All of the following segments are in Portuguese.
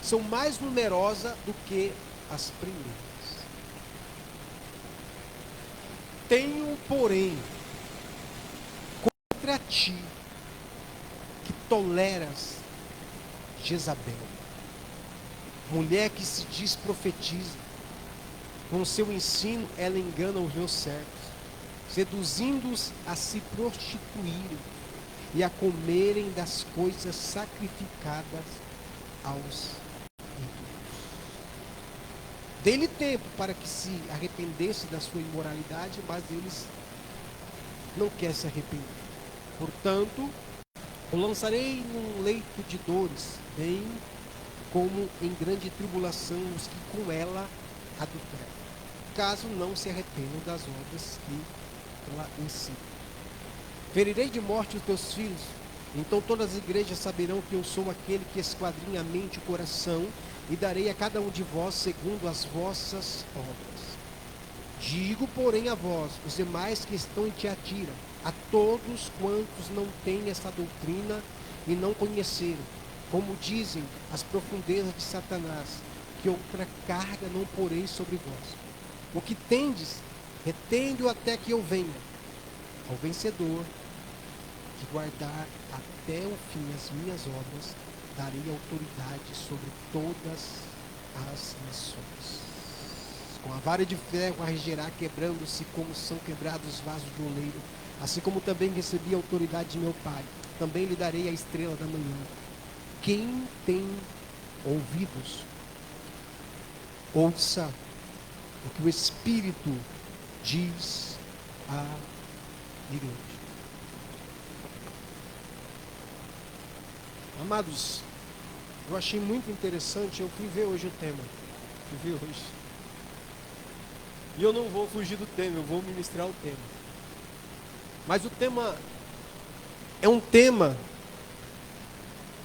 são mais numerosas do que as primeiras. Tenho, porém, contra ti, que toleras Jezabel, mulher que se diz profetiza, com seu ensino ela engana os meus servos, seduzindo-os a se prostituírem e a comerem das coisas sacrificadas aos ídolos. Dei-lhe tempo para que se arrependesse da sua imoralidade, mas eles não querem se arrepender. Portanto, o lançarei num leito de dores, bem como em grande tribulação os que com ela adulteram, caso não se arrependam das obras que ela ensina. Ferirei de morte os teus filhos, então todas as igrejas saberão que eu sou aquele que esquadrinha a mente e o coração, e darei a cada um de vós segundo as vossas obras. Digo, porém, a vós, os demais que estão em Tiatira, a todos quantos não têm essa doutrina e não conheceram, como dizem as profundezas de Satanás, que outra carga não porei sobre vós. O que tendes, retende-o até que eu venha. Ao vencedor, que guardar até o fim as minhas obras, darei autoridade sobre todas as nações. Com a vara de ferro a regerá, quebrando-se como são quebrados os vasos de oleiro. Assim como também recebi a autoridade de meu Pai, também lhe darei a estrela da manhã. Quem tem ouvidos, ouça o que o Espírito diz à igreja. Amados, eu achei muito interessante, eu fui ver hoje o tema. Fui ver hoje. E eu não vou fugir do tema, eu vou ministrar o tema. Mas o tema é um tema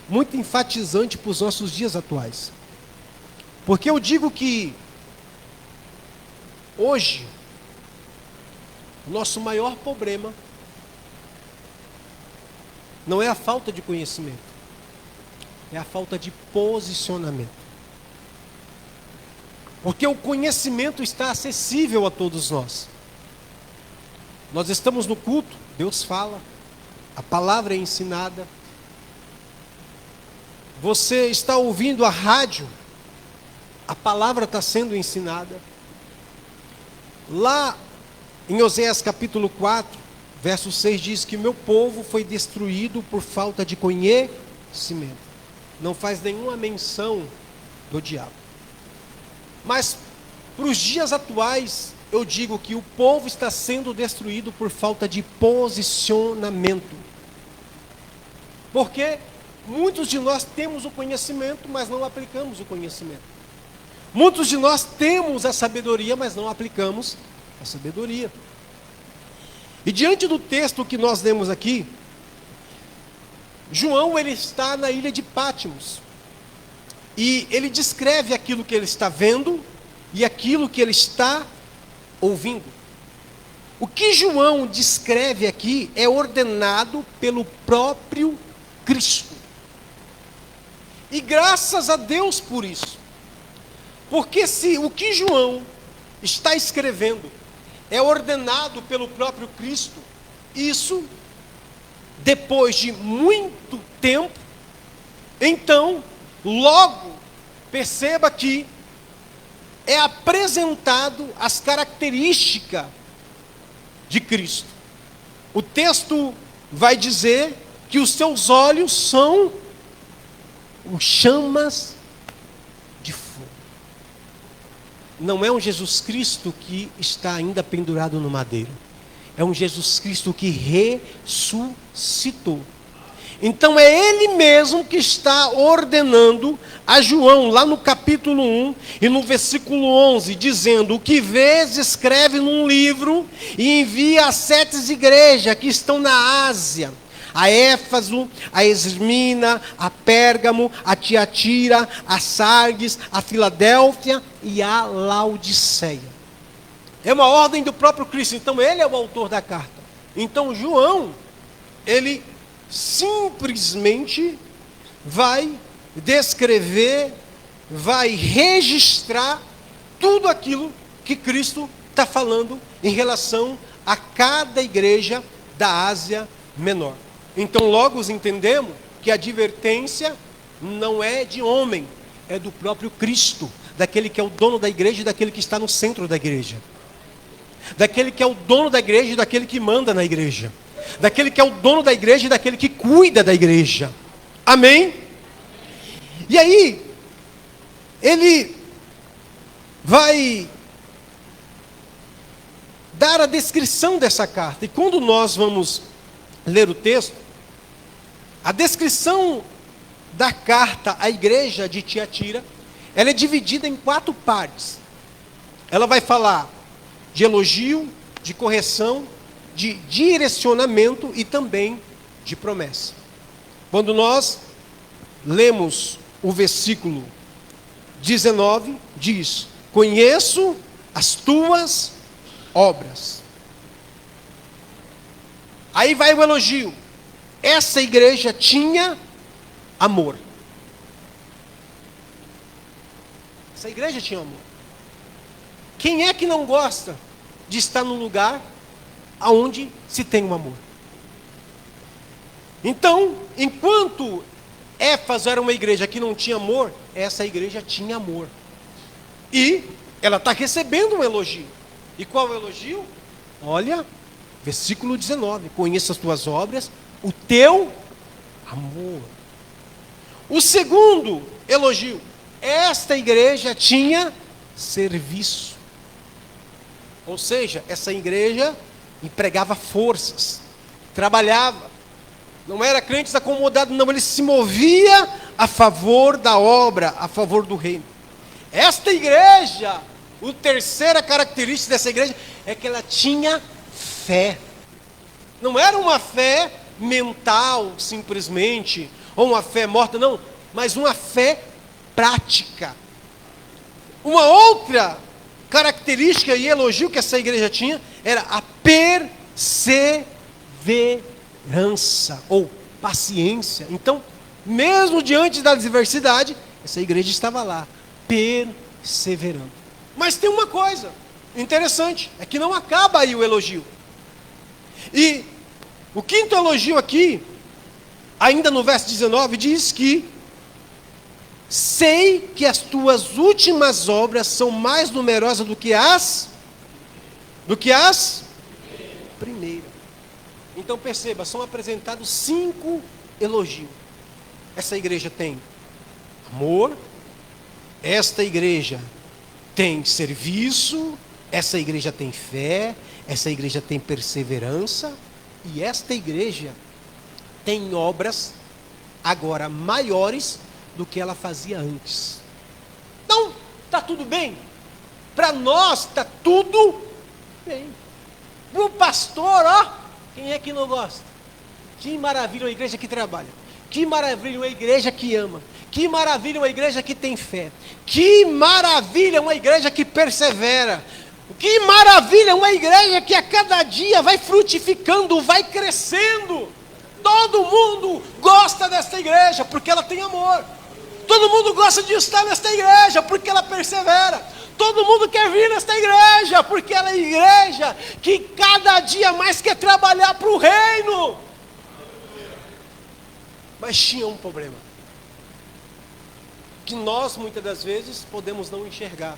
muito enfatizante para os nossos dias atuais. Porque eu digo que hoje o nosso maior problema não é a falta de conhecimento, é a falta de posicionamento. Porque o conhecimento está acessível a todos nós. Nós estamos no culto, Deus fala, a palavra é ensinada. Você está ouvindo a rádio, a palavra está sendo ensinada. Lá em Oséias capítulo 4, verso 6 diz que meu povo foi destruído por falta de conhecimento. Não faz nenhuma menção do diabo. Mas para os dias atuais, eu digo que o povo está sendo destruído por falta de posicionamento. Porque muitos de nós temos o conhecimento, mas não aplicamos o conhecimento. Muitos de nós temos a sabedoria, mas não aplicamos a sabedoria. E diante do texto que nós lemos aqui, João ele está na ilha de Patmos. E ele descreve aquilo que ele está vendo e aquilo que ele está ouvindo. O que João descreve aqui é ordenado pelo próprio Cristo. E graças a Deus por isso. Porque se o que João está escrevendo é ordenado pelo próprio Cristo, isso, depois de muito tempo, então, logo, perceba que é apresentado as características de Cristo. O texto vai dizer que os seus olhos são chamas de fogo. Não é um Jesus Cristo que está ainda pendurado no madeiro. É um Jesus Cristo que ressuscitou. Então é Ele mesmo que está ordenando a João, lá no capítulo 1 e no versículo 11, dizendo: o que vês, escreve num livro e envia às 7 igrejas que estão na Ásia, a Éfaso, a Esmirna, a Pérgamo, a Tiatira, a Sardes, a Filadélfia e a Laodiceia. É uma ordem do próprio Cristo, então ele é o autor da carta. Então João, ele simplesmente vai descrever vai registrar tudo aquilo que Cristo está falando em relação a cada igreja da Ásia Menor. Então, logo entendemos que a advertência não é de homem, é do próprio Cristo, daquele que é o dono da igreja e daquele que está no centro da igreja, daquele que é o dono da igreja e daquele que manda na igreja, daquele que é o dono da igreja e daquele que cuida da igreja. Amém? E aí, ele vai dar a descrição dessa carta. E quando nós vamos ler o texto, a descrição da carta à igreja de Tiatira, ela é dividida em 4 partes. Ela vai falar de elogio, de correção, de direcionamento e também de promessa. Quando nós lemos o versículo 19, diz: conheço as tuas obras. Aí vai o elogio. Essa igreja tinha amor. Essa igreja tinha amor. Quem é que não gosta de estar num lugar onde se tem um amor? Então, enquanto Éfeso era uma igreja que não tinha amor, essa igreja tinha amor. E ela está recebendo um elogio. E qual é o elogio? Olha, versículo 19: conheça as tuas obras, o teu amor. O segundo elogio: esta igreja tinha serviço. Ou seja, essa igreja empregava forças, trabalhava. Não era crentes acomodados, não. Ele se movia a favor da obra, a favor do reino. Esta igreja, a terceira característica dessa igreja é que ela tinha fé. Não era uma fé mental, simplesmente, ou uma fé morta, não. Mas uma fé prática. Uma outra característica e elogio que essa igreja tinha era a perseverança ou paciência. Então, mesmo diante da adversidade, essa igreja estava lá, perseverando. Mas tem uma coisa interessante, é que não acaba aí o elogio. E o quinto elogio aqui, ainda no verso 19, diz que sei que as tuas últimas obras são mais numerosas do que as primeiras. Então perceba, são apresentados 5 elogios. Essa igreja tem amor, esta igreja tem serviço, essa igreja tem fé, essa igreja tem perseverança, e esta igreja tem obras agora maiores do que ela fazia antes. Então, está tudo bem? Para nós está tudo bem. Para o pastor, ó, quem é que não gosta? Que maravilha uma igreja que trabalha. Que maravilha uma igreja que ama. Que maravilha uma igreja que tem fé. Que maravilha uma igreja que persevera. Que maravilha uma igreja que a cada dia vai frutificando, vai crescendo. Todo mundo gosta desta igreja porque ela tem amor. Todo mundo gosta de estar nesta igreja porque ela persevera. Todo mundo quer vir nesta igreja porque ela é igreja que cada dia mais quer trabalhar para o reino. Mas tinha um problema, que nós muitas das vezes podemos não enxergar.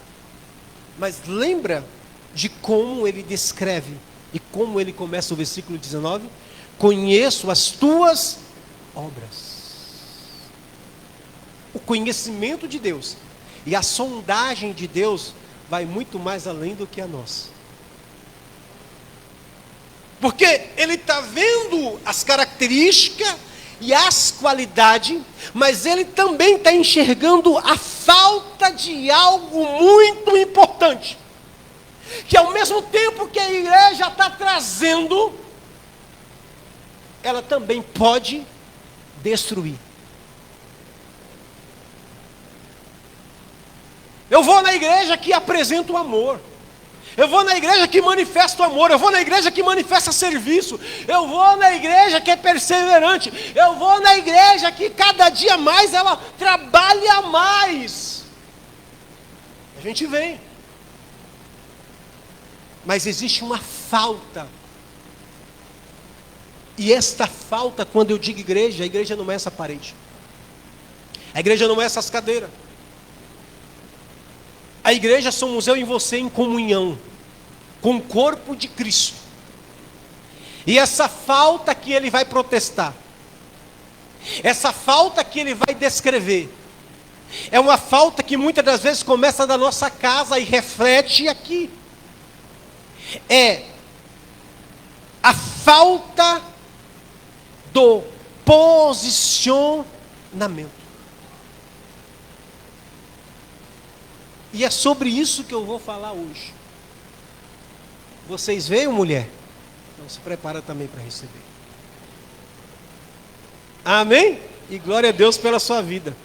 Mas lembra de como ele descreve e como ele começa o versículo 19? Conheço as tuas obras. O conhecimento de Deus e a sondagem de Deus vai muito mais além do que a nossa. Porque ele está vendo as características e as qualidades, mas ele também está enxergando a falta de algo muito importante. Que ao mesmo tempo que a igreja está trazendo, ela também pode destruir. Eu vou na igreja que apresenta o amor. Eu vou na igreja que manifesta o amor. Eu vou na igreja que manifesta serviço. Eu vou na igreja que é perseverante. Eu vou na igreja que cada dia mais ela trabalha mais. A gente vem. Mas existe uma falta. E esta falta, quando eu digo igreja, a igreja não é essa parede. A igreja não é essas cadeiras. A igreja somos eu e você em comunhão com o corpo de Cristo. E essa falta que ele vai protestar, essa falta que ele vai descrever, é uma falta que muitas das vezes começa da nossa casa e reflete aqui. É a falta do posicionamento. E é sobre isso que eu vou falar hoje. Vocês veem, mulher? Então se prepara também para receber. Amém? E glória a Deus pela sua vida.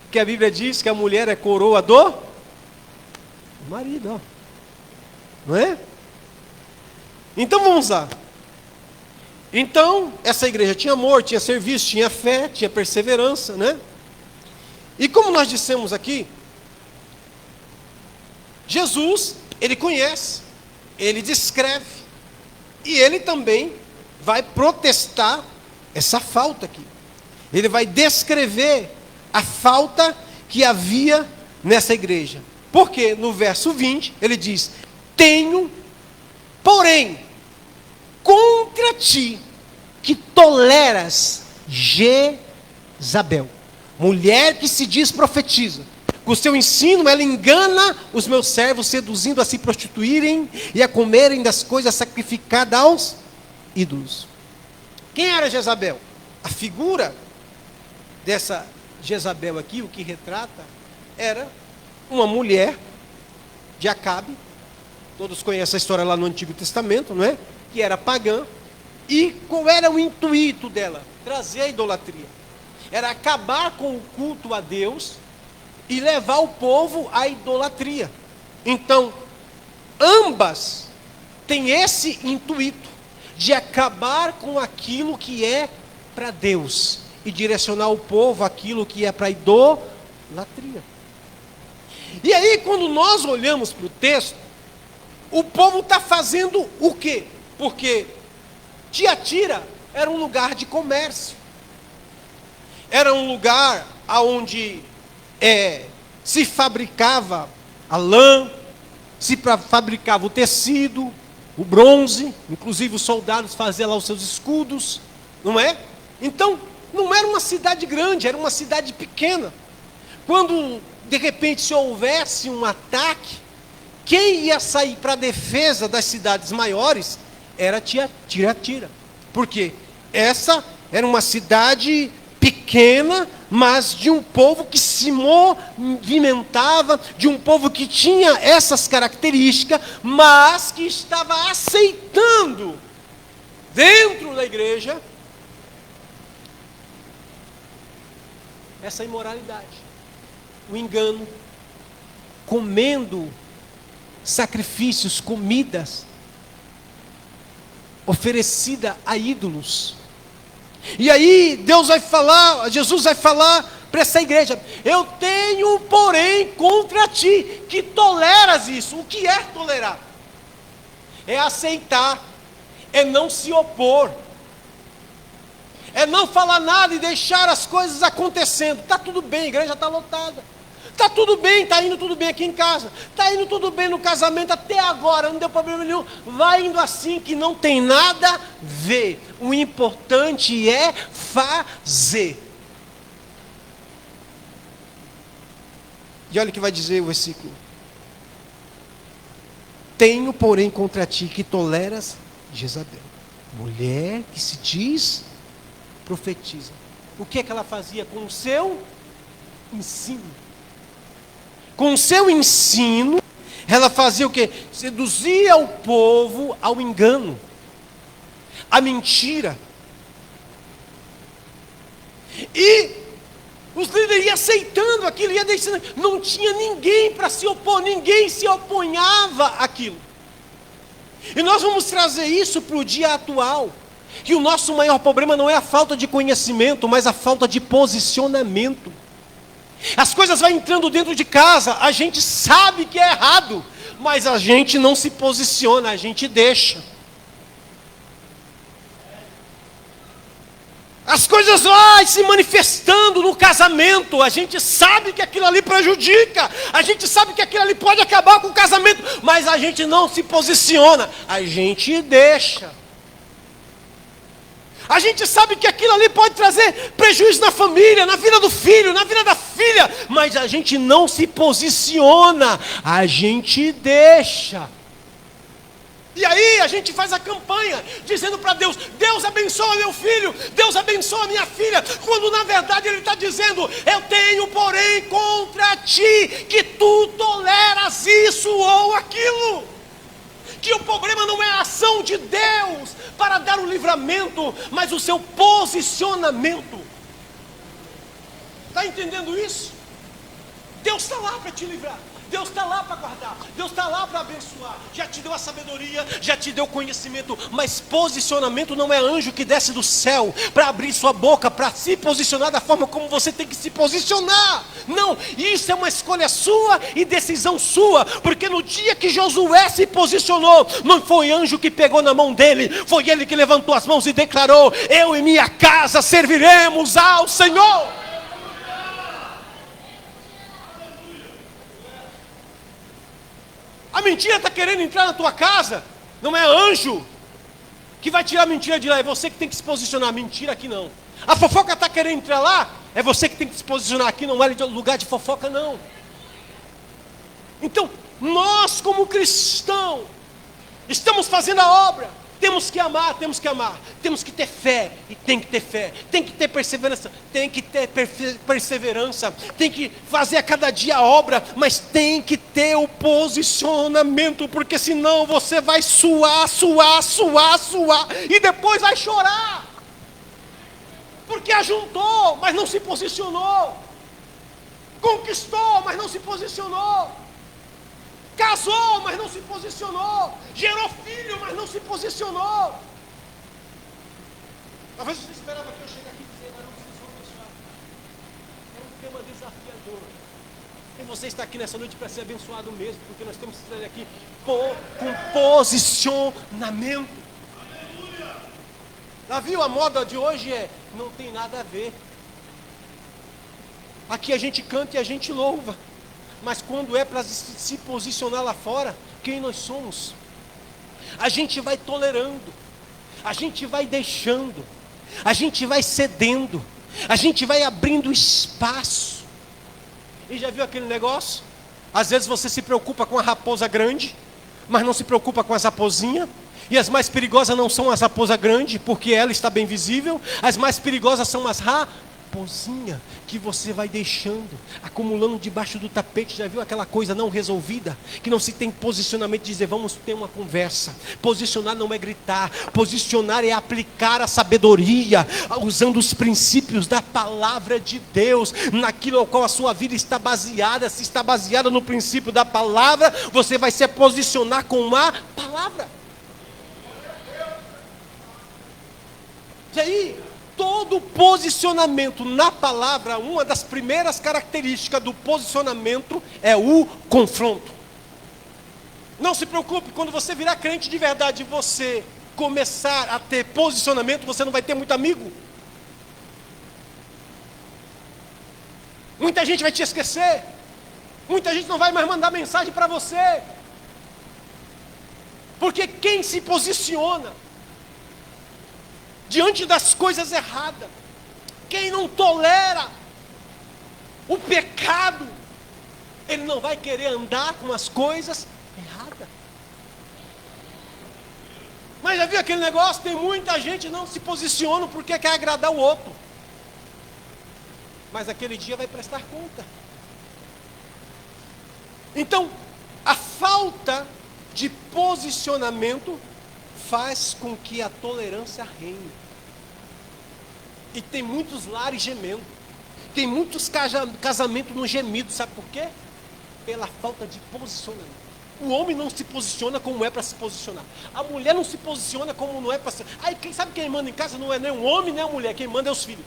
Porque a Bíblia diz que a mulher é coroa do marido, ó. Não é? Então vamos lá. Então, essa igreja tinha amor, tinha serviço, tinha fé, tinha perseverança, né? E como nós dissemos aqui, Jesus, ele conhece, ele descreve, e ele também vai protestar essa falta aqui. Ele vai descrever a falta que havia nessa igreja. Porque no verso 20, ele diz: tenho, porém, contra ti, que toleras Jezabel, mulher que se diz profetiza. Com o seu ensino, ela engana os meus servos, seduzindo a se prostituírem e a comerem das coisas sacrificadas aos ídolos. Quem era Jezabel? A figura dessa Jezabel aqui, o que retrata, era uma mulher de Acabe. Todos conhecem a história lá no Antigo Testamento, não é? Que era pagã. E qual era o intuito dela? Trazer a idolatria. Era acabar com o culto a Deus e levar o povo à idolatria. Então, ambas têm esse intuito de acabar com aquilo que é para Deus e direcionar o povo àquilo que é para idolatria. E aí, quando nós olhamos para o texto, o povo está fazendo o quê? Porque Tiatira era um lugar de comércio. Era um lugar onde se fabricava a lã, se fabricava o tecido, o bronze, inclusive os soldados faziam lá os seus escudos, não é? Então, não era uma cidade grande, era uma cidade pequena. Quando, de repente, se houvesse um ataque, quem ia sair para a defesa das cidades maiores era Tiatira. Por quê? Essa era uma cidade pequena, mas de um povo que se movimentava, de um povo que tinha essas características, mas que estava aceitando dentro da igreja essa imoralidade, o engano, comendo sacrifícios, comidas oferecida a ídolos. E aí Deus vai falar, Jesus vai falar para essa igreja: eu tenho, porém, contra ti, que toleras isso. O que é tolerar? É aceitar, é não se opor, é não falar nada e deixar as coisas acontecendo. Está tudo bem, a igreja está lotada. Está tudo bem, está indo tudo bem aqui em casa. Está indo tudo bem no casamento até agora, não deu problema nenhum. Vai indo assim que não tem nada a ver. O importante é fazer. E olha o que vai dizer o versículo: tenho, porém, contra ti que toleras Jezabel, mulher que se diz profetiza. O que é que ela fazia com o seu ensino? Com o seu ensino, ela fazia o quê? Seduzia o povo ao engano, à mentira. E os líderes iam aceitando aquilo, iam deixando. Não tinha ninguém para se opor, ninguém se opunhava àquilo. E nós vamos trazer isso para o dia atual. Que o nosso maior problema não é a falta de conhecimento, mas a falta de posicionamento. As coisas vão entrando dentro de casa, a gente sabe que é errado, mas a gente não se posiciona, a gente deixa. As coisas vão se manifestando no casamento, a gente sabe que aquilo ali prejudica, a gente sabe que aquilo ali pode acabar com o casamento, mas a gente não se posiciona, a gente deixa. A gente sabe que aquilo ali pode trazer prejuízo na família, na vida do filho, na vida da filha, mas a gente não se posiciona, a gente deixa. E aí a gente faz a campanha, dizendo para Deus, Deus abençoa meu filho, Deus abençoa minha filha, quando na verdade Ele está dizendo, eu tenho porém contra ti, que tu toleras isso ou aquilo. Que o problema não é a ação de Deus para dar o livramento, mas o seu posicionamento. Está entendendo isso? Deus está lá para te livrar, Deus está lá para guardar, Deus está lá para abençoar, já te deu a sabedoria, já te deu o conhecimento, mas posicionamento não é anjo que desce do céu para abrir sua boca, para se posicionar da forma como você tem que se posicionar. Não, isso é uma escolha sua e decisão sua, porque no dia que Josué se posicionou, não foi anjo que pegou na mão dele, foi ele que levantou as mãos e declarou, eu e minha casa serviremos ao Senhor. A mentira está querendo entrar na tua casa, não é anjo que vai tirar a mentira de lá, é você que tem que se posicionar. Mentira aqui não. A fofoca está querendo entrar lá, é você que tem que se posicionar. Aqui não é lugar de fofoca não. Então, nós como cristãos, estamos fazendo a obra. Temos que amar, temos que ter fé, e tem que ter fé, tem que ter perseverança, tem que fazer a cada dia a obra, mas tem que ter o posicionamento, porque senão você vai suar, e depois vai chorar, porque ajuntou, mas não se posicionou, conquistou, mas não se posicionou, casou, mas não se posicionou, gerou filho, mas não se posicionou. Talvez você esperava que eu chegasse aqui e dissesse, mas não precisou abençoar. É um tema desafiador. E você está aqui nessa noite para ser abençoado mesmo, porque nós temos que sair aqui com posicionamento. Já viu, a moda de hoje não tem nada a ver. Aqui a gente canta e a gente louva. Mas quando é para se posicionar lá fora, quem nós somos? A gente vai tolerando, a gente vai deixando, a gente vai cedendo, a gente vai abrindo espaço. E já viu aquele negócio? Às vezes você se preocupa com a raposa grande, mas não se preocupa com as raposinhas. E as mais perigosas não são as raposas grandes, porque ela está bem visível. As mais perigosas são as raposinha que você vai deixando, acumulando debaixo do tapete. Já viu aquela coisa não resolvida, que não se tem posicionamento de dizer, vamos ter uma conversa. Posicionar não é gritar, posicionar é aplicar a sabedoria, usando os princípios da palavra de Deus, naquilo ao qual a sua vida está baseada. Se está baseada no princípio da palavra, você vai se posicionar com a palavra. E aí, todo posicionamento na palavra, uma das primeiras características do posicionamento é o confronto. Não se preocupe, quando você virar crente de verdade e você começar a ter posicionamento, você não vai ter muito amigo. Muita gente vai te esquecer. Muita gente não vai mais mandar mensagem para você. Porque quem se posiciona diante das coisas erradas, quem não tolera o pecado, ele não vai querer andar com as coisas erradas. Mas já viu aquele negócio? Tem muita gente que não se posiciona porque quer agradar o outro, mas aquele dia vai prestar conta. Então, a falta de posicionamento faz com que a tolerância reine. E tem muitos lares gemendo. Tem muitos casamentos no gemido. Sabe por quê? Pela falta de posicionamento. O homem não se posiciona como é para se posicionar. A mulher não se posiciona como não é para se... Aí quem sabe quem manda em casa não é nem o homem nem a mulher. Quem manda é os filhos.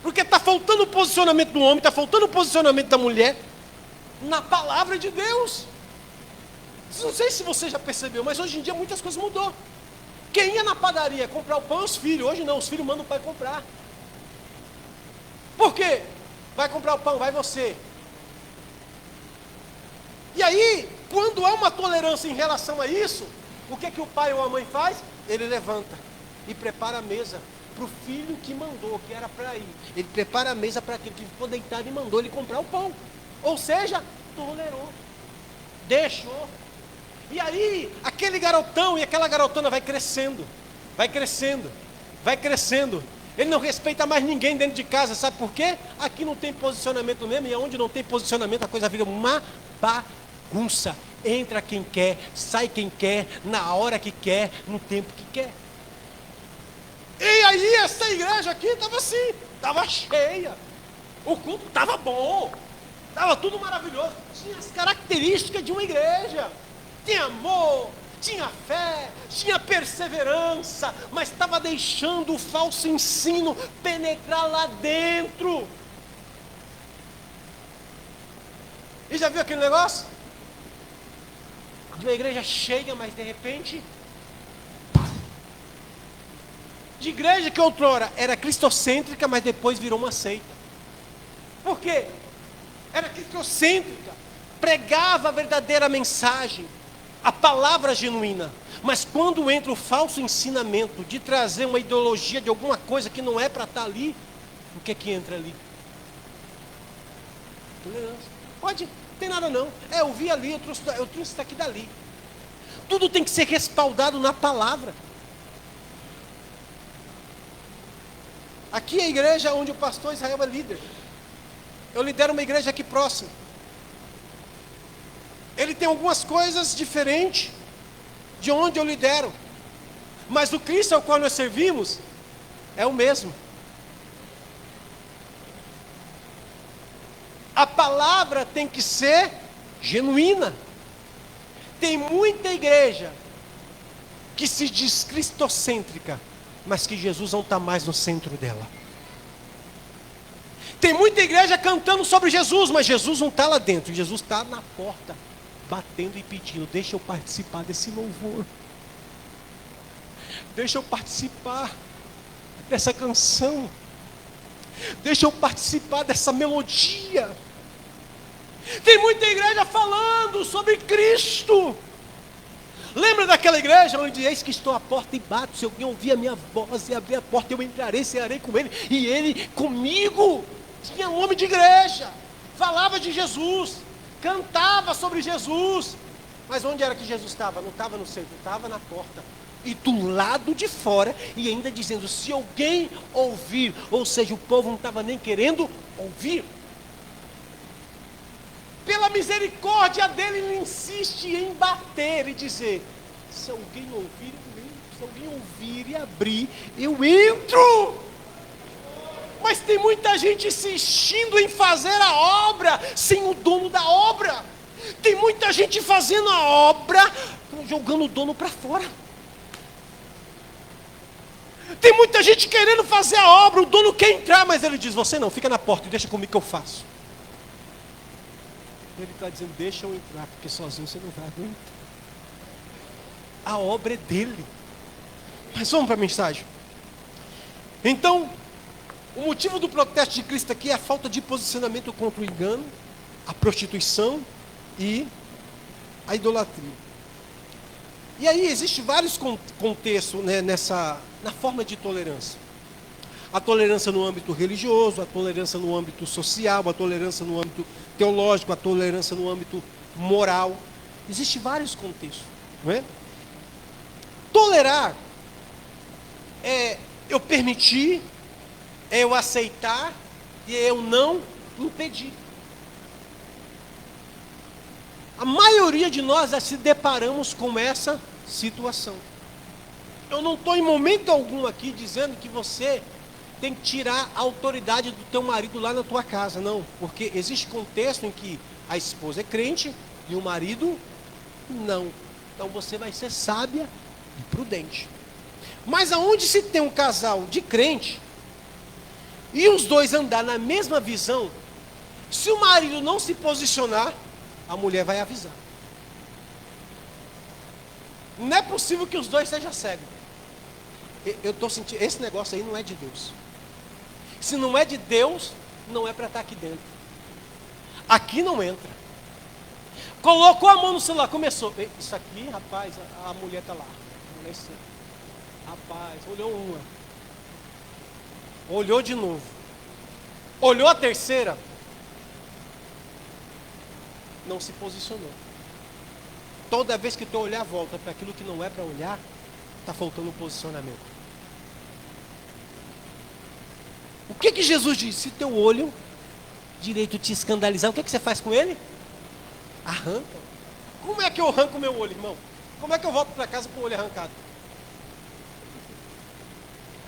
Porque está faltando o posicionamento do homem, está faltando o posicionamento da mulher na palavra de Deus. Não sei se você já percebeu, mas hoje em dia muitas coisas mudou. Quem ia na padaria comprar o pão é os filhos. Hoje não, os filhos mandam o pai comprar. Por quê? Vai comprar o pão, vai você. E aí, quando há uma tolerância em relação a isso, o que o pai ou a mãe faz? Ele levanta e prepara a mesa para o filho que mandou, que era para ir. Ele prepara a mesa para aquele que ficou deitado e mandou ele comprar o pão. Ou seja, tolerou, deixou. E aí, aquele garotão e aquela garotona vai crescendo, vai crescendo, vai crescendo. Ele não respeita mais ninguém dentro de casa, sabe por quê? Aqui não tem posicionamento mesmo, e onde não tem posicionamento a coisa vira uma bagunça. Entra quem quer, sai quem quer, na hora que quer, no tempo que quer. E aí essa igreja aqui estava assim, estava cheia. O culto estava bom, estava tudo maravilhoso. Tinha as características de uma igreja. Tinha amor, tinha fé, tinha perseverança, mas estava deixando o falso ensino penetrar lá dentro. E já viu aquele negócio? De uma igreja cheia, mas de repente, de igreja que outrora era cristocêntrica, mas depois virou uma seita. Por quê? Era cristocêntrica, pregava a verdadeira mensagem, a palavra genuína, mas quando entra o falso ensinamento de trazer uma ideologia de alguma coisa que não é para estar ali, o que entra ali? Tolerância. Pode, não tem nada não. Eu vi ali, eu trouxe isso daqui dali. Tudo tem que ser respaldado na palavra. Aqui é a igreja onde o pastor Israel é líder. Eu lidero uma igreja aqui próxima. Ele tem algumas coisas diferentes de onde eu lidero, mas o Cristo ao qual nós servimos é o mesmo. A palavra tem que ser genuína. Tem muita igreja que se diz cristocêntrica, mas que Jesus não está mais no centro dela. Tem muita igreja cantando sobre Jesus, mas Jesus não está lá dentro. Jesus está na porta, batendo e pedindo: deixa eu participar desse louvor, deixa eu participar dessa canção, deixa eu participar dessa melodia. Tem muita igreja falando sobre Cristo. Lembra daquela igreja onde eis que estou à porta e bato, se alguém ouvir a minha voz e abrir a porta, eu entrarei, cearei com ele e ele comigo? Tinha nome de igreja, falava de Jesus, cantava sobre Jesus, mas onde era que Jesus estava? Não estava no centro, estava na porta e do lado de fora, e ainda dizendo: se alguém ouvir, ou seja, o povo não estava nem querendo ouvir. Pela misericórdia dele, ele insiste em bater e dizer: se alguém ouvir, eu entro. Se alguém ouvir e abrir, eu entro. Mas tem muita gente insistindo em fazer a obra sem o dono da obra. Tem muita gente fazendo a obra, jogando o dono para fora. Tem muita gente querendo fazer a obra, o dono quer entrar, mas ele diz: você não, fica na porta e deixa comigo que eu faço. Ele está dizendo: deixa eu entrar, porque sozinho você não vai aguentar. A obra é dele. Mas vamos para a mensagem. Então, o motivo do protesto de Cristo aqui é a falta de posicionamento contra o engano, a prostituição e a idolatria. E aí existem vários contextos, né, na forma de tolerância. A tolerância no âmbito religioso, a tolerância no âmbito social, a tolerância no âmbito teológico, a tolerância no âmbito moral. Existem vários contextos, não é? Tolerar é eu permitir, é eu aceitar e é eu não impedir. A maioria de nós já se deparamos com essa situação. Eu não estou em momento algum aqui dizendo que você tem que tirar a autoridade do teu marido lá na tua casa, não. Porque existe contexto em que a esposa é crente e o marido não. Então você vai ser sábia e prudente. Mas aonde se tem um casal de crente, e os dois andar na mesma visão, se o marido não se posicionar, a mulher vai avisar. Não é possível que os dois sejam cegos. Eu estou sentindo, esse negócio aí não é de Deus. Se não é de Deus, não é para estar aqui dentro. Aqui não entra. Colocou a mão no celular, começou. Isso aqui, rapaz, a mulher está lá. A mulher está. Rapaz, olhou uma. Olhou de novo. Olhou a terceira. Não se posicionou. Toda vez que tu olhar, volta para aquilo que não é para olhar, está faltando um posicionamento. O que Jesus disse? Se teu olho direito te escandalizar, o que você faz com ele? Arranca. Como é que eu arranco o meu olho, irmão? Como é que eu volto para casa com o olho arrancado?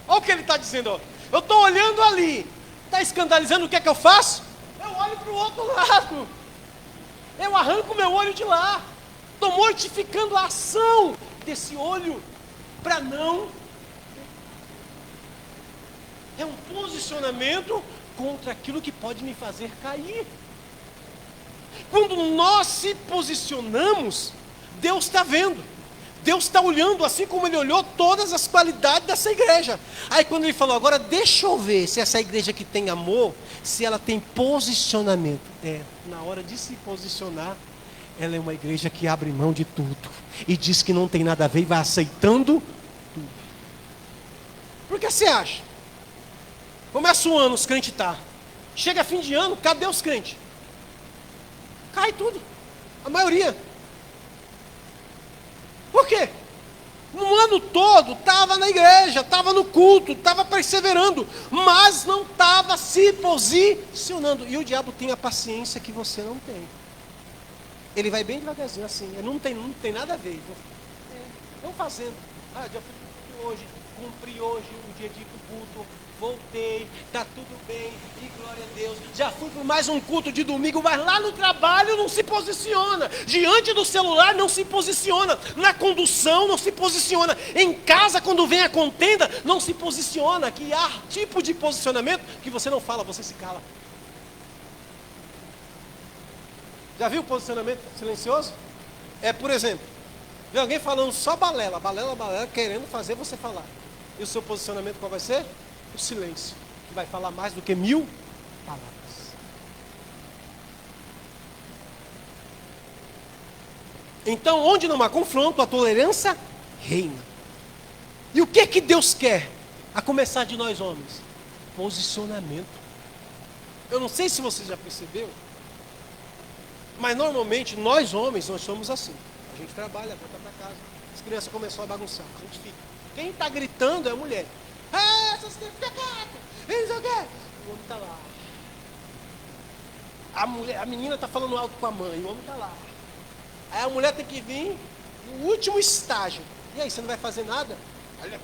Olha o que ele está dizendo, ó. Eu estou olhando ali, está escandalizando, o que é que eu faço? Eu olho para o outro lado. Eu arranco meu olho de lá. Estou mortificando a ação desse olho para não. É um posicionamento contra aquilo que pode me fazer cair. Quando nós se posicionamos, Deus está vendo. Deus está olhando assim como Ele olhou todas as qualidades dessa igreja. Aí quando Ele falou, agora deixa eu ver se essa igreja que tem amor, se ela tem posicionamento. Na hora de se posicionar, ela é uma igreja que abre mão de tudo. E diz que não tem nada a ver e vai aceitando tudo. Por que você acha? Começa o ano, os crentes tá. Chega fim de ano, cadê os crentes? Cai tudo. A maioria. Por quê? No ano todo, estava na igreja, estava no culto, estava perseverando, mas não estava se posicionando. E o diabo tem a paciência que você não tem. Ele vai bem devagarzinho assim, não tem nada a ver. Vamos fazendo. Já fui hoje, cumpri hoje um dia de ir para o culto, voltei, está tudo bem, e glória a Deus. Já fui para mais um culto de domingo, mas lá no trabalho não se posiciona. Diante do celular não se posiciona. Na condução não se posiciona. Em casa, quando vem a contenda, não se posiciona. Que há tipo de posicionamento que você não fala, você se cala. Já viu o posicionamento silencioso? Por exemplo, vê alguém falando só balela, querendo fazer você falar. E o seu posicionamento qual vai ser? O silêncio, que vai falar mais do que 1000 palavras. Então, onde não há confronto, a tolerância reina. E o que Deus quer? A começar de nós homens. Posicionamento. Eu não sei se você já percebeu, mas normalmente nós homens, nós somos assim. A gente trabalha, volta para casa, as crianças começam a bagunçar, a gente fica. Quem está gritando é a mulher. Essas crianças, fica quieto, não sei o quê. O homem está lá. A menina está falando alto com a mãe, o homem está lá. Aí a mulher tem que vir no último estágio. E aí, você não vai fazer nada? Eu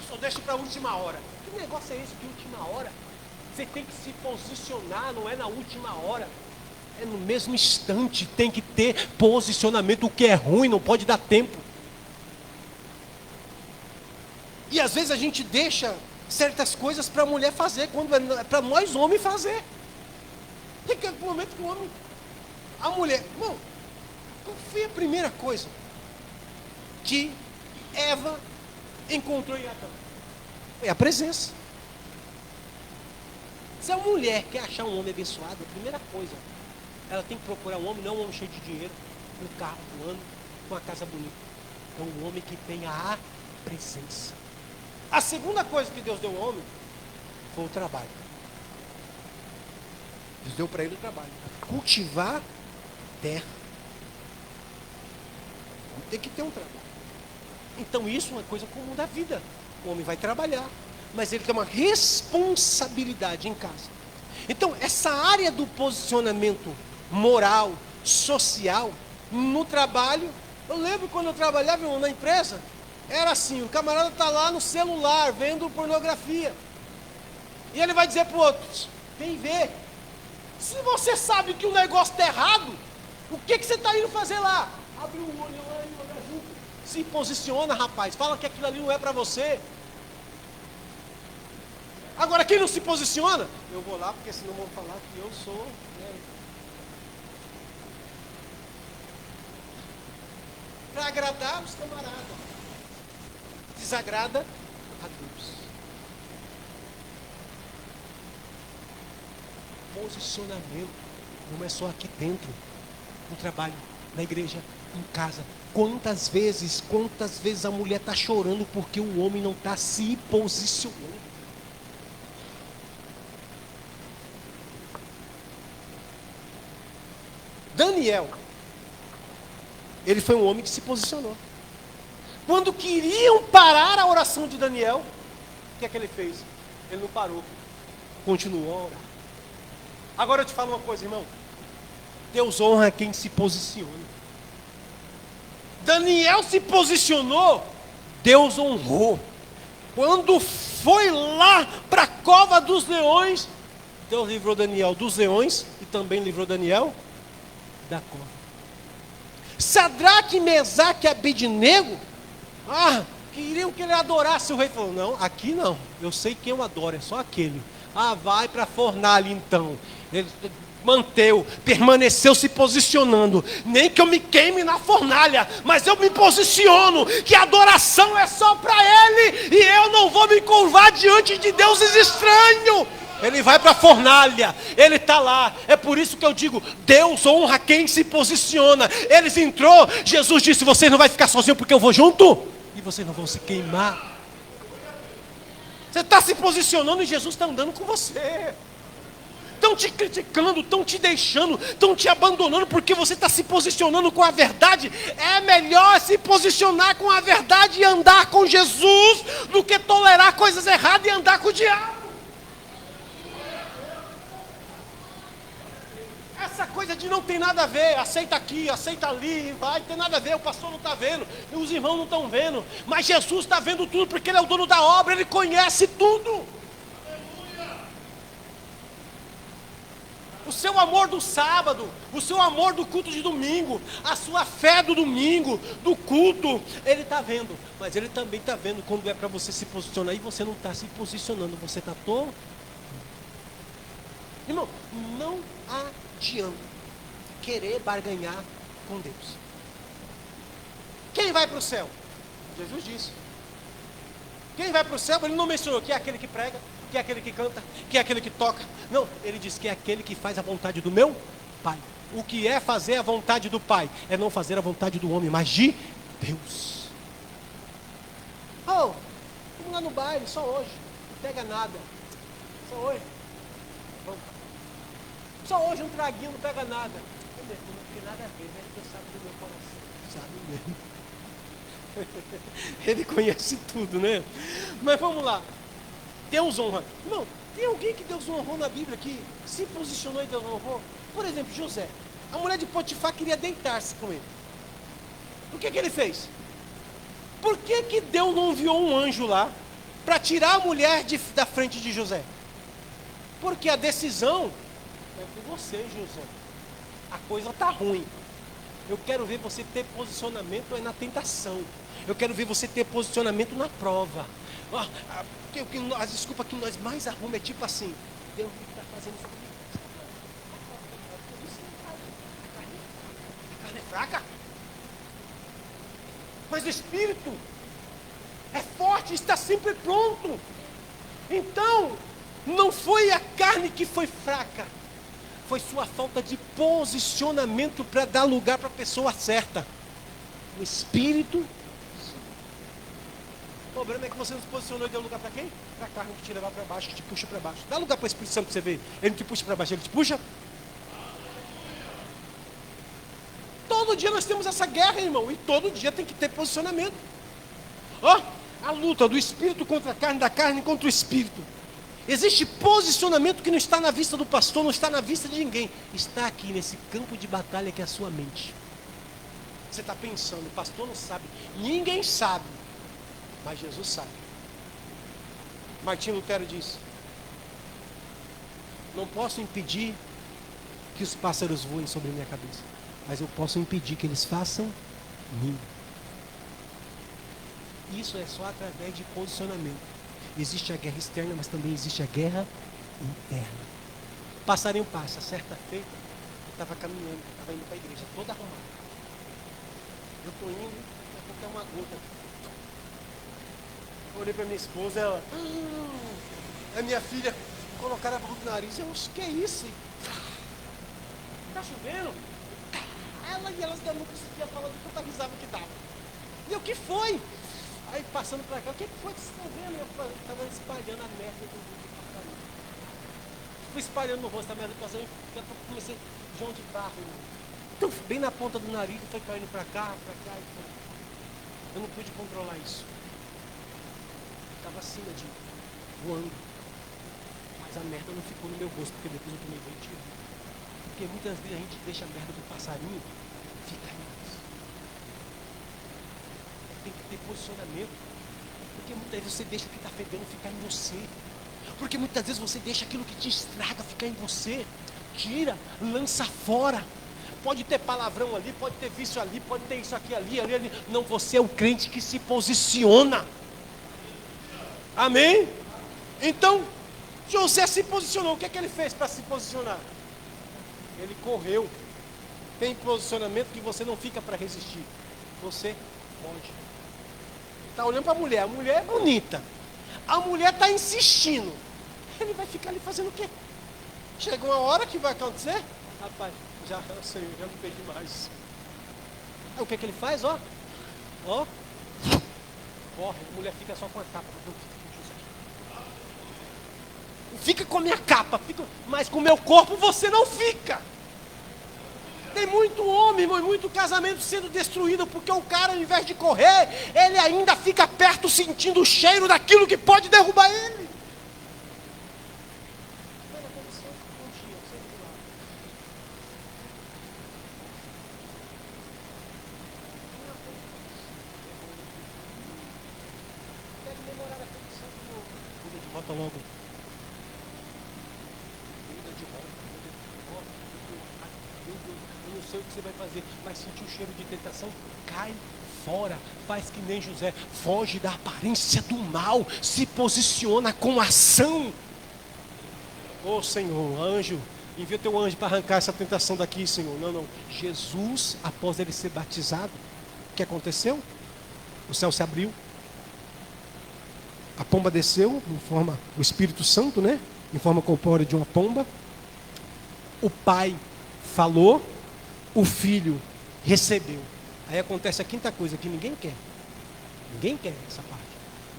só deixo para a última hora. Que negócio é esse de última hora? Você tem que se posicionar, não é na última hora. É no mesmo instante, tem que ter posicionamento. O que é ruim não pode dar tempo. E às vezes a gente deixa certas coisas para a mulher fazer, quando é para nós homens fazer. Tem que no momento que o homem, a mulher, irmão, qual foi a primeira coisa que Eva encontrou em Adão? Foi a presença. Se a mulher quer achar um homem abençoado, a primeira coisa, ela tem que procurar um homem, não um homem cheio de dinheiro, com um carro voando, com uma casa bonita. É um homem que tenha a presença. A segunda coisa que Deus deu ao homem foi o trabalho. Deus deu para ele o trabalho. Cultivar terra. Tem que ter um trabalho. Então isso é uma coisa comum da vida. O homem vai trabalhar, mas ele tem uma responsabilidade em casa. Então essa área do posicionamento moral, social, no trabalho. Eu lembro quando eu trabalhava na empresa, era assim, o camarada está lá no celular, vendo pornografia. E ele vai dizer para o outro, vem ver. Se você sabe que o negócio está errado, o que você está indo fazer lá? Abre o olho, olha junto. Se posiciona, rapaz, fala que aquilo ali não é para você. Agora, quem não se posiciona, eu vou lá, porque senão vão falar que eu sou... né? Para agradar os camaradas. Desagrada a Deus. Posicionamento não é só aqui dentro, no trabalho, na igreja, em casa. Quantas vezes a mulher está chorando porque o homem não está se posicionando? Daniel, ele foi um homem que se posicionou. Quando queriam parar a oração de Daniel, o que é que ele fez? Ele não parou, continuou a orar. Agora eu te falo uma coisa, irmão. Deus honra quem se posiciona. Daniel se posicionou, Deus honrou. Quando foi lá para a cova dos leões, Deus livrou Daniel dos leões e também livrou Daniel da cova. Sadraque, Mesaque e Abednego, queriam que ele adorasse o rei. Falou, não, aqui não, eu sei quem eu adoro, é só aquele. Vai para a fornalha então. Ele permaneceu se posicionando. Nem que eu me queime na fornalha, mas eu me posiciono, que a adoração é só para Ele, e eu não vou me curvar diante de deuses estranhos. Ele vai para a fornalha, ele está lá. É por isso que eu digo, Deus honra quem se posiciona. Eles entrou, Jesus disse, você não vai ficar sozinho porque eu vou junto, e vocês não vão se queimar. Você está se posicionando e Jesus está andando com você. Estão te criticando, estão te deixando, estão te abandonando porque você está se posicionando com a verdade. É melhor se posicionar com a verdade e andar com Jesus do que tolerar coisas erradas e andar com o diabo. Essa coisa de não tem nada a ver, aceita aqui, aceita ali, vai, tem nada a ver, o pastor não está vendo, os irmãos não estão vendo, mas Jesus está vendo tudo porque Ele é o dono da obra, Ele conhece tudo. O seu amor do sábado, o seu amor do culto de domingo, a sua fé do domingo, do culto, Ele está vendo. Mas Ele também está vendo quando é para você se posicionar e você não está se posicionando, você está todo. Irmão, não adianta querer barganhar com Deus. Quem vai para o céu? Jesus disse. Quem vai para o céu, Ele não mencionou que é aquele que prega, que é aquele que canta, que é aquele que toca. Não, Ele diz que é aquele que faz a vontade do meu Pai. O que é fazer a vontade do Pai? É não fazer a vontade do homem, mas de Deus. Vamos lá no baile, só hoje. Não pega nada. Só hoje. Vamos. Só hoje um traguinho, não pega nada. Não tem nada a ver, né? Deus sabe do meu coração. Sabe mesmo. Ele conhece tudo, né? Mas vamos lá. Deus honra. Não, tem alguém que Deus honrou na Bíblia que se posicionou e Deus honrou? Por exemplo, José. A mulher de Potifar queria deitar-se com ele. O que ele fez? Por que Deus não enviou um anjo lá para tirar a mulher da frente de José? Porque a decisão é por você, José. A coisa está ruim. Eu quero ver você ter posicionamento na tentação. Eu quero ver você ter posicionamento na prova. As desculpas que nós mais arrumamos é tipo assim: Deus está fazendo isso comigo. A carne é fraca, mas o espírito é forte, está sempre pronto. Então, não foi a carne que foi fraca, foi sua falta de posicionamento para dar lugar para a pessoa certa. O espírito. O problema é que você não se posicionou e deu lugar para quem? Para a carne que te leva para baixo, que te puxa para baixo. Dá lugar para o Espírito Santo para você ver. Ele não te puxa para baixo, ele te puxa. Todo dia nós temos essa guerra, irmão. E todo dia tem que ter posicionamento. A luta do espírito contra a carne, da carne contra o espírito. Existe posicionamento que não está na vista do pastor, não está na vista de ninguém. Está aqui nesse campo de batalha que é a sua mente. Você está pensando, o pastor não sabe, ninguém sabe. Mas Jesus sabe. Martim Lutero disse: não posso impedir que os pássaros voem sobre a minha cabeça, mas eu posso impedir que eles façam ninho. Isso é só através de posicionamento. Existe a guerra externa, mas também existe a guerra interna. Passarinho passa. Certa feita, eu estava caminhando, estava indo para a igreja, toda arrumada. Eu estou indo, daqui a pouco é uma gota. Eu olhei para minha esposa, ela... A minha filha colocaram a boca no nariz. Eu acho que é isso? Tá chovendo? Elas não conseguiam falar do tanta risada que dava. E o que foi? Aí passando pra cá, o que foi que vocês estão vendo? Eu estava espalhando a merda do passarinho. Fui espalhando no rosto a merda do passarinho, comecei João de barro. Então, bem na ponta do nariz, foi caindo pra cá. Eu não pude controlar isso. Estava acima de voando. Mas a merda não ficou no meu rosto, porque depois eu tomei banho de rio. Porque muitas vezes a gente deixa a merda do passarinho ficar em nós. Tem que ter posicionamento. Porque muitas vezes você deixa o que está fedendo ficar em você. Porque muitas vezes você deixa aquilo que te estraga ficar em você. Tira, lança fora. Pode ter palavrão ali, pode ter vício ali, pode ter isso aqui ali. Não, você é o crente que se posiciona. Amém? Então, José se posicionou. O que é que ele fez para se posicionar? Ele correu. Tem posicionamento que você não fica para resistir. Você foge. Está olhando para a mulher é bonita. A mulher está insistindo. Ele vai ficar ali fazendo o quê? Chega uma hora que vai acontecer. Rapaz, já sei, já não perdi mais. Aí o que é que ele faz? Ó. Corre, a mulher fica só com a capa. Fica com a minha capa, mas com o meu corpo você não fica. Tem muito homem, irmão, muito casamento sendo destruído, porque o cara, ao invés de correr, ele ainda fica perto sentindo o cheiro daquilo que pode derrubar ele. Bota logo. Eu não sei o que você vai fazer, mas sentir o cheiro de tentação, cai fora, faz que nem José, foge da aparência do mal, se posiciona com ação. Ô Senhor, anjo, envia teu anjo para arrancar essa tentação daqui, Senhor. Não. Jesus, após ele ser batizado, o que aconteceu? O céu se abriu. A pomba desceu, o Espírito Santo, né? Em forma corpórea de uma pomba. O pai falou, o filho recebeu. Aí acontece a quinta coisa que ninguém quer. Ninguém quer essa parte.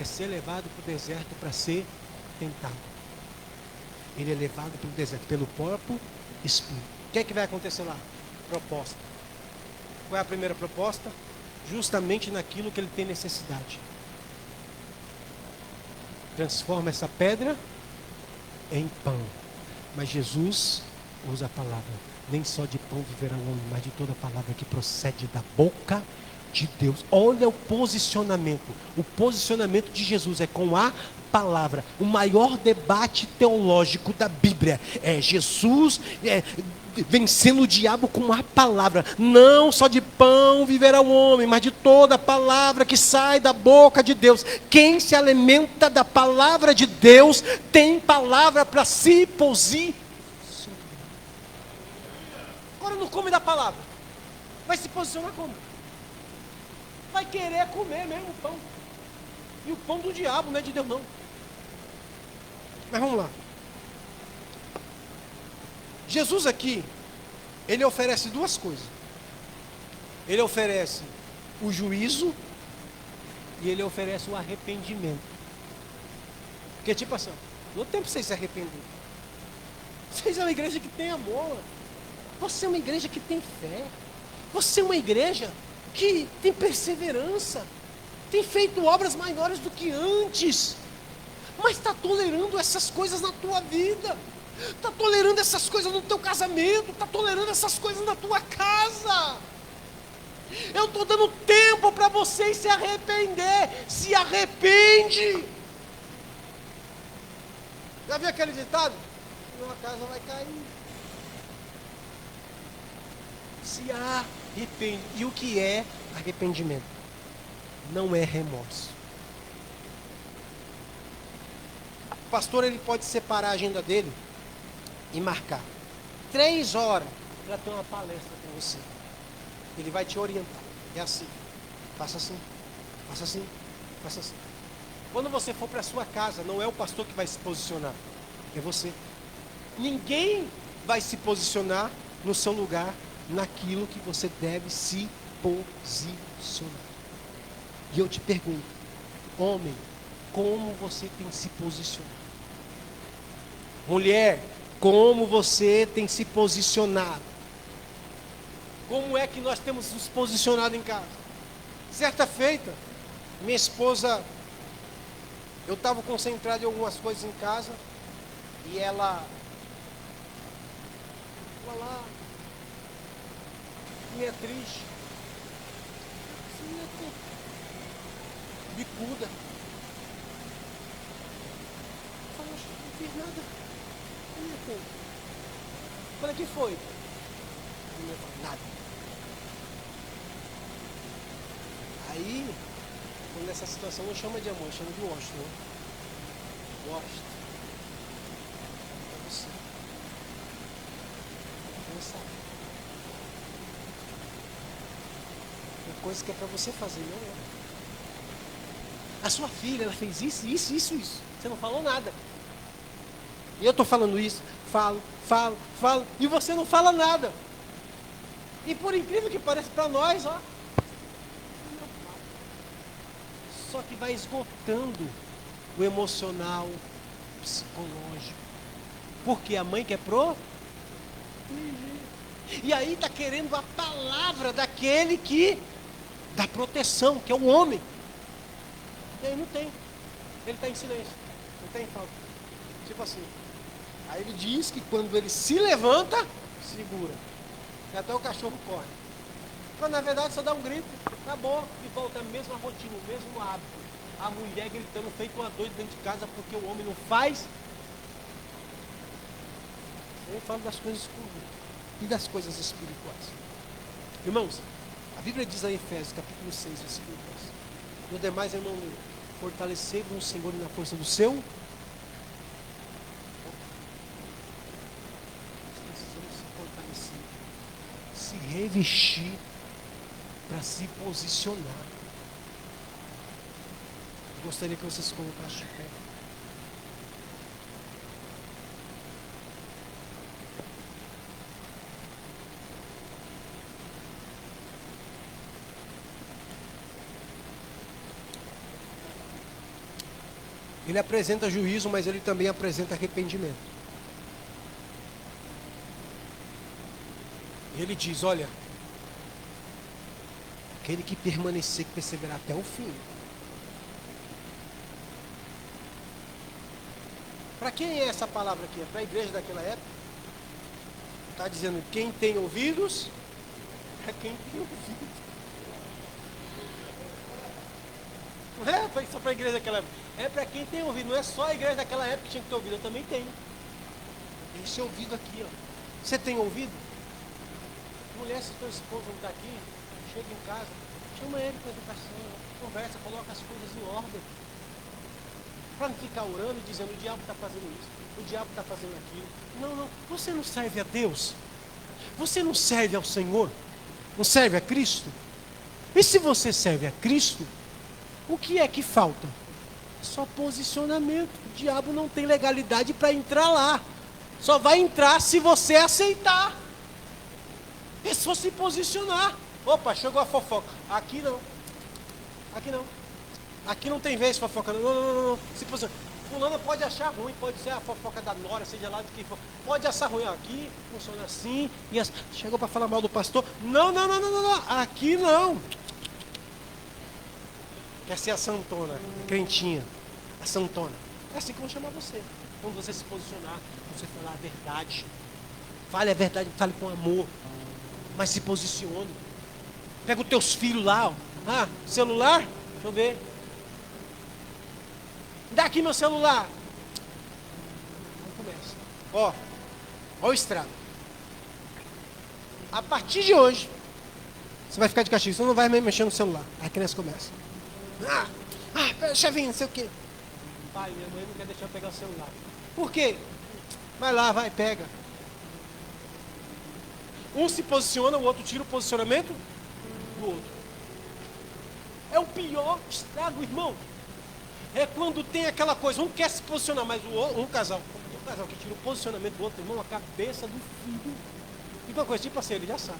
É ser levado para o deserto para ser tentado. Ele é levado para o deserto pelo próprio Espírito. O que é que vai acontecer lá? Proposta. Qual é a primeira proposta? Justamente naquilo que ele tem necessidade. Transforma essa pedra em pão. Mas Jesus usa a palavra. Nem só de pão viverá o homem, mas de toda palavra que procede da boca de Deus. Olha o posicionamento. O posicionamento de Jesus é com a palavra. O maior debate teológico da Bíblia é Jesus vencendo o diabo com a palavra. Não só de pão viverá o homem, mas de toda a palavra que sai da boca de Deus. Quem se alimenta da palavra de Deus tem palavra para se posicionar. Agora não come da palavra. Vai se posicionar como? Vai querer comer mesmo o pão. E o pão do diabo, não é de Deus não. Mas vamos lá. Jesus aqui, ele oferece duas coisas. Ele oferece o juízo e ele oferece o arrependimento. Porque tipo assim, não tem para vocês se arrepender. Vocês é uma igreja que tem amor. Você é uma igreja que tem fé. Você é uma igreja que tem perseverança. Tem feito obras maiores do que antes. Mas está tolerando essas coisas na tua vida. Está tolerando essas coisas no teu casamento. Está tolerando essas coisas na tua casa. Eu estou dando tempo para vocês se arrepender. Se arrepende. Já viu aquele ditado? Uma casa vai cair. Se arrepende. E o que é arrependimento? Não é remorso. O pastor ele pode separar a agenda dele e marcar 3 horas para ter uma palestra com você. Ele vai te orientar. É assim. Faça assim. Faça assim. Faça assim. Quando você for para a sua casa, não é o pastor que vai se posicionar. É você. Ninguém vai se posicionar no seu lugar, naquilo que você deve se posicionar. E eu te pergunto, homem, como você tem se posicionado? Mulher, como você tem se posicionado? Como é que nós temos nos posicionado em casa? Certa feita, minha esposa, eu estava concentrado em algumas coisas em casa, e ela lá, minha triste, bicuda. Eu falei, não fiz nada. Falei, que foi? Não falei, nada. Aí, nessa situação, não chama de amor, chama de gosto, né? Gosto. É você. Pensar. Tem coisa que é para você fazer, não é? A sua filha, ela fez isso. Você não falou nada. E eu estou falando isso, falo, e você não fala nada. E por incrível que pareça para nós, ó, só que vai esgotando o emocional, o psicológico. Porque a mãe quer e aí está querendo a palavra daquele que dá proteção, que é o homem. E aí não tem. Ele está em silêncio. Não tem falta. Tipo assim. Aí ele diz que quando ele se levanta, segura. E até o cachorro corre. Mas na verdade só dá um grito. Acabou. E volta a mesma rotina, o mesmo hábito. A mulher gritando feito uma doida dentro de casa porque o homem não faz. Eu falo das coisas comuns e das coisas espirituais. Irmãos, a Bíblia diz em Efésios, capítulo 6, versículo 10. No demais, irmão, fortalecei-vos no Senhor e na força do seu. Precisamos se fortalecer, se revestir para se posicionar. Eu gostaria que vocês colocassem de pé. Ele apresenta juízo, mas ele também apresenta arrependimento. Ele diz, olha, aquele que permanecer, que perseverar até o fim. Para quem é essa palavra aqui? É para a igreja daquela época? Está dizendo, quem tem ouvidos, é quem tem ouvido. Não é só para a igreja daquela época. É para quem tem ouvido. Não é só a igreja daquela época que tinha que ter ouvido. Eu também tenho. Esse ouvido aqui, ó. Você tem ouvido? Mulher, se teu esposo não está aqui, chega em casa, chama ele para educação, conversa, coloca as coisas em ordem. Para não ficar orando e dizendo, o diabo está fazendo isso, o diabo está fazendo aquilo. Não. Você não serve a Deus. Você não serve ao Senhor. Não serve a Cristo. E se você serve a Cristo, o que é que falta? Só posicionamento. O diabo não tem legalidade para entrar lá. Só vai entrar se você aceitar. É só se posicionar. Opa, chegou a fofoca. Aqui não. Aqui não. Aqui não tem vez fofoca. Não. Se posiciona. Fulano pode achar ruim, pode ser a fofoca da nora, seja lá de quem for. Pode achar ruim. Aqui funciona assim. E assim. Chegou para falar mal do pastor. Não. Aqui não. Quer ser a santona, a crentinha, a santona. É assim que vão chamar você. Quando você se posicionar, você falar a verdade. Fale a verdade, fale com amor. Mas se posicione. Pega os teus filhos lá, ó. Celular? Deixa eu ver. Dá aqui meu celular. Aí começa. Ó o estrago. A partir de hoje, você vai ficar de castigo. Você não vai mexer no celular. Aí a criança começa. Chefinho, não sei o quê. pai, minha mãe não quer deixar eu pegar o celular. Por quê? Vai lá, vai, pega. Um se posiciona, o outro tira o posicionamento do outro. É o pior estrago, irmão. É quando tem aquela coisa, um quer se posicionar, mas um casal que tira o posicionamento do outro, irmão, a cabeça do filho. E uma coisa, tipo assim, ele já sabe.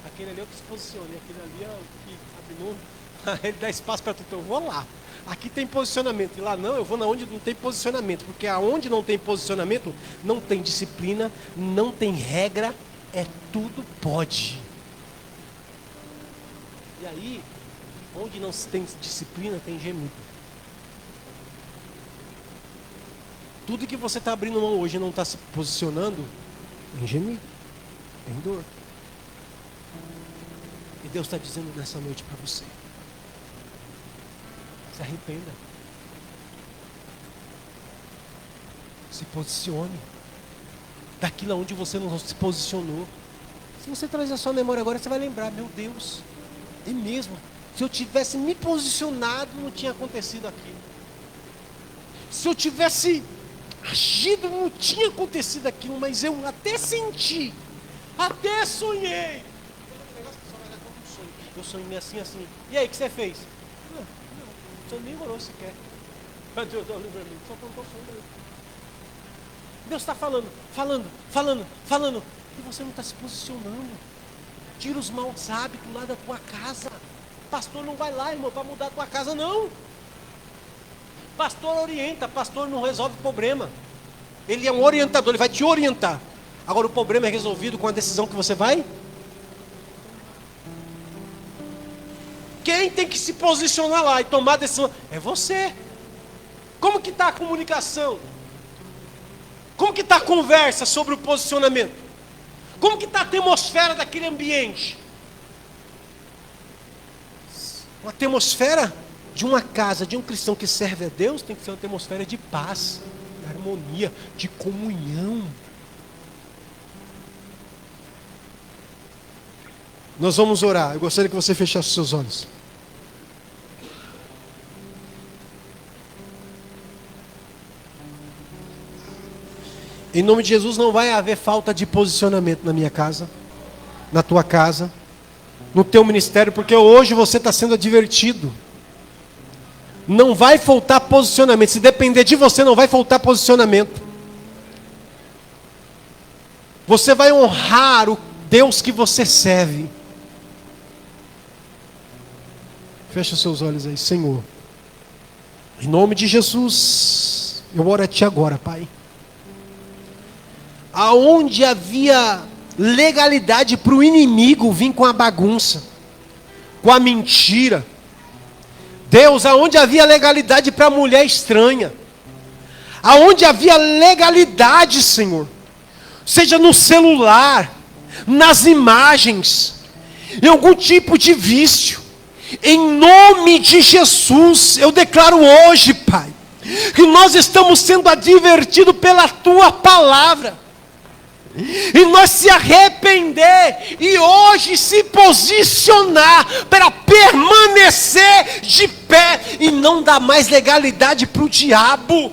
Aquele ali é o que se posiciona, e aquele ali é o que abre mão. Ele dá espaço para tu, então eu vou lá. Aqui tem posicionamento, e lá não, eu vou na onde não tem posicionamento. Porque aonde não tem posicionamento, não tem disciplina, não tem regra, é tudo pode. E aí, onde não se tem disciplina, tem gemido. Tudo que você está abrindo mão hoje e não está se posicionando, tem gemido, tem dor. E Deus está dizendo nessa noite para você: se arrependa. Se posicione. Daquilo onde você não se posicionou. Se você trazer a sua memória agora, você vai lembrar: meu Deus, é mesmo. Se eu tivesse me posicionado, não tinha acontecido aquilo. Se eu tivesse agido, não tinha acontecido aquilo. Mas eu até senti, até sonhei. Eu sonhei assim, assim. E aí, o que você fez? Não, você nem orou sequer. Meu Deus, livre-me. Só contou sonho. Deus está falando. E você não está se posicionando. Tira os maus hábitos lá da tua casa. Pastor não vai lá, irmão, para mudar a tua casa, não. Pastor orienta, pastor não resolve o problema. Ele é um orientador, ele vai te orientar. Agora o problema é resolvido com a decisão que você vai. Quem tem que se posicionar lá e tomar a decisão é você. Como que está a comunicação? Como que está a conversa sobre o posicionamento? Como que está a atmosfera daquele ambiente? Uma atmosfera de uma casa, de um cristão que serve a Deus, tem que ser uma atmosfera de paz, de harmonia, de comunhão. Nós vamos orar. Eu gostaria que você fechasse os seus olhos. Em nome de Jesus, não vai haver falta de posicionamento na minha casa, na tua casa, no teu ministério, porque hoje você está sendo advertido. Não vai faltar posicionamento. Se depender de você, não vai faltar posicionamento. Você vai honrar o Deus que você serve. Fecha os seus olhos aí, Senhor. Em nome de Jesus, eu oro a Ti agora, Pai. Aonde havia legalidade para o inimigo vir com a bagunça, com a mentira. Deus, aonde havia legalidade para a mulher estranha, aonde havia legalidade, Senhor, seja no celular, nas imagens, em algum tipo de vício, em nome de Jesus, eu declaro hoje, Pai, que nós estamos sendo advertidos pela Tua palavra, e nós se arrepender e hoje se posicionar para permanecer de pé e não dar mais legalidade para o diabo.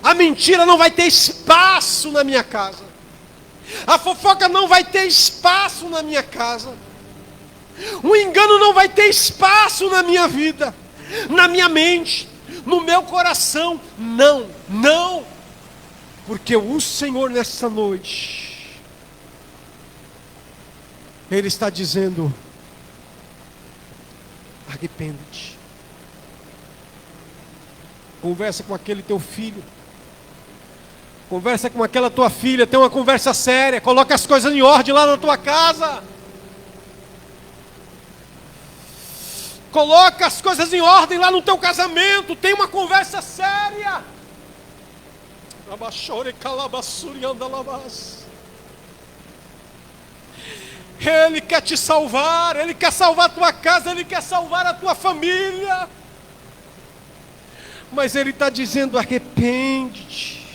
A mentira não vai ter espaço na minha casa. A fofoca não vai ter espaço na minha casa. O engano não vai ter espaço na minha vida, na minha mente, no meu coração. Não, não. Porque o Senhor nessa noite, Ele está dizendo: arrepende-te. Conversa com aquele teu filho. Conversa com aquela tua filha. Tem uma conversa séria. Coloca as coisas em ordem lá na tua casa. Coloca as coisas em ordem lá no teu casamento. Tem uma conversa séria. Ele quer te salvar, Ele quer salvar a tua casa, Ele quer salvar a tua família. Mas Ele está dizendo: arrepende-te.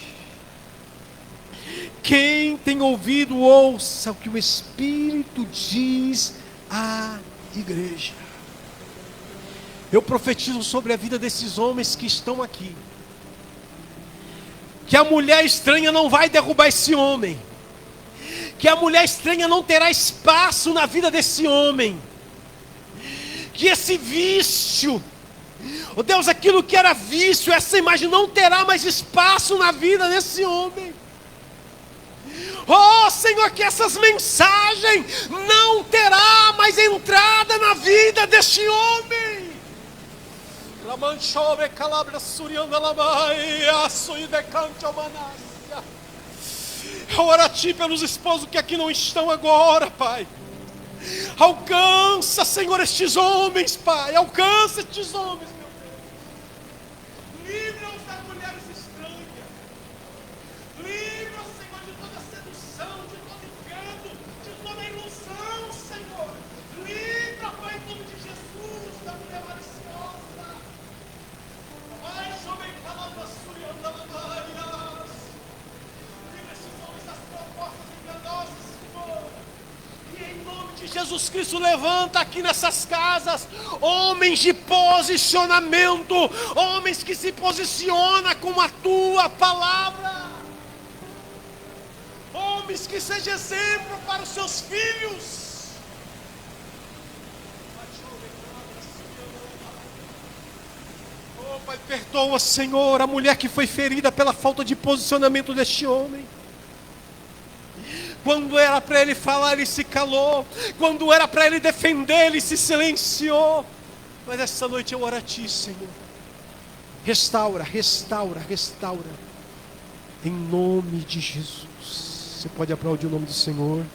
Quem tem ouvido, ouça o que o Espírito diz à igreja. Eu profetizo sobre a vida desses homens que estão aqui. que a mulher estranha não vai derrubar esse homem, que a mulher estranha não terá espaço na vida desse homem, que esse vício, oh Deus, aquilo que era vício, essa imagem não terá mais espaço na vida desse homem. Oh Senhor, que essas mensagens não terá mais entrada na vida deste homem. Eu oro a Ti pelos esposos que aqui não estão agora, Pai. Alcança, Senhor, estes homens, Pai. Alcança estes homens, meu Deus. Livra-os das mulheres estranhas. Livra-os, Senhor, de toda sedução, de todo engano, de toda ilusão, Senhor. Livra, Pai, em nome de Jesus, da mulher maliciosa. Pai, sobre palavras suriandalabaias. Livra estes homens das propostas enganosas, Senhor. E em nome de Jesus Cristo, levanta aqui nessas casas homens de posicionamento, homens que se posicionam com a Tua palavra, homens que sejam exemplo para os seus filhos. Oh Pai, perdoa, Senhor, a mulher que foi ferida pela falta de posicionamento deste homem. Quando era para ele falar, ele se calou. Quando era para ele defender, ele se silenciou. Mas essa noite eu oro a Ti, Senhor. Restaura, restaura, restaura. Em nome de Jesus. Você pode aplaudir o nome do Senhor.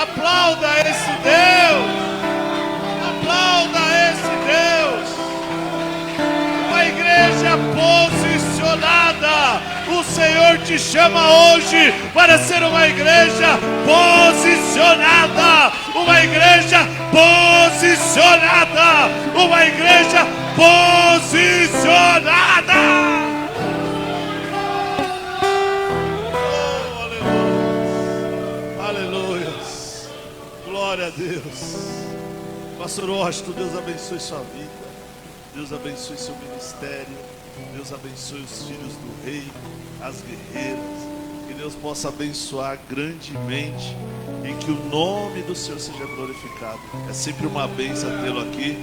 Aplauda esse Deus. Aplauda esse Deus. Uma igreja posicionada. O Senhor te chama hoje para ser uma igreja posicionada. Uma igreja posicionada. Uma igreja posicionada. Aleluia. Glória a Deus. Pastor Washington, Deus abençoe sua vida. Deus abençoe seu ministério. Deus abençoe os filhos do rei, as guerreiras. Que Deus possa abençoar grandemente e que o nome do Senhor seja glorificado. É sempre uma bênção tê-lo aqui.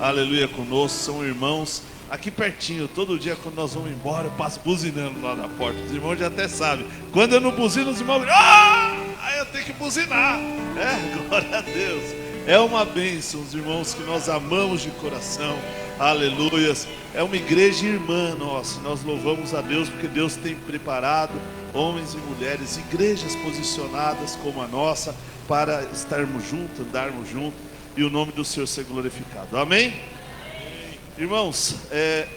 Aleluia, conosco. São irmãos aqui pertinho. Todo dia quando nós vamos embora, eu passo buzinando lá na porta. Os irmãos já até sabem. Quando eu não buzino, os irmãos aí eu tenho que buzinar. Glória a Deus. É uma bênção, os irmãos que nós amamos de coração. Aleluias. É uma igreja irmã nossa. Nós louvamos a Deus porque Deus tem preparado homens e mulheres, igrejas posicionadas como a nossa, para estarmos juntos, andarmos juntos e o nome do Senhor ser glorificado. Amém? Irmãos,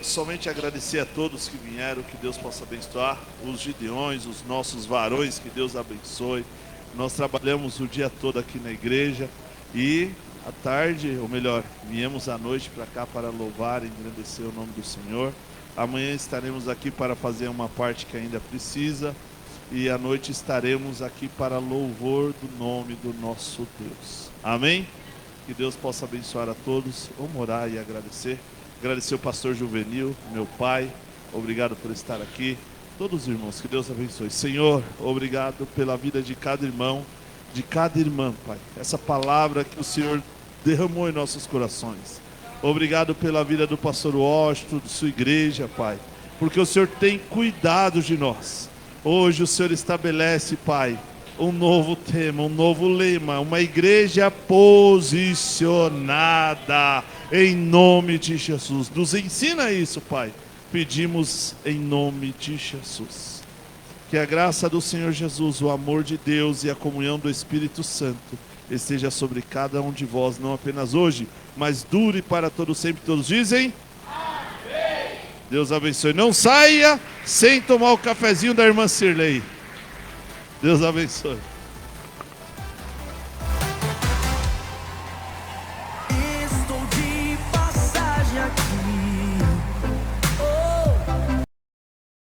somente agradecer a todos que vieram, que Deus possa abençoar os gideões, os nossos varões, que Deus abençoe. Nós trabalhamos o dia todo aqui na igreja e à tarde, ou melhor, viemos à noite para cá para louvar e engrandecer o nome do Senhor. Amanhã estaremos aqui para fazer uma parte que ainda precisa e à noite estaremos aqui para louvor do nome do nosso Deus. Amém? Que Deus possa abençoar a todos. Vamos orar e agradecer. Agradecer o pastor Juvenil, meu pai. Obrigado por estar aqui. Todos os irmãos, que Deus abençoe. Senhor, obrigado pela vida de cada irmão, de cada irmã, Pai. Essa palavra que o Senhor derramou em nossos corações. Obrigado pela vida do pastor Washington, de sua igreja, Pai. Porque o Senhor tem cuidado de nós. Hoje o Senhor estabelece, Pai, um novo tema, um novo lema. Uma igreja posicionada em nome de Jesus. Nos ensina isso, Pai. Pedimos em nome de Jesus. Que a graça do Senhor Jesus, o amor de Deus e a comunhão do Espírito Santo esteja sobre cada um de vós, não apenas hoje, mas dure para todo sempre. Todos dizem amém. Deus abençoe. Não saia sem tomar o cafezinho da irmã Cirlei. Deus abençoe.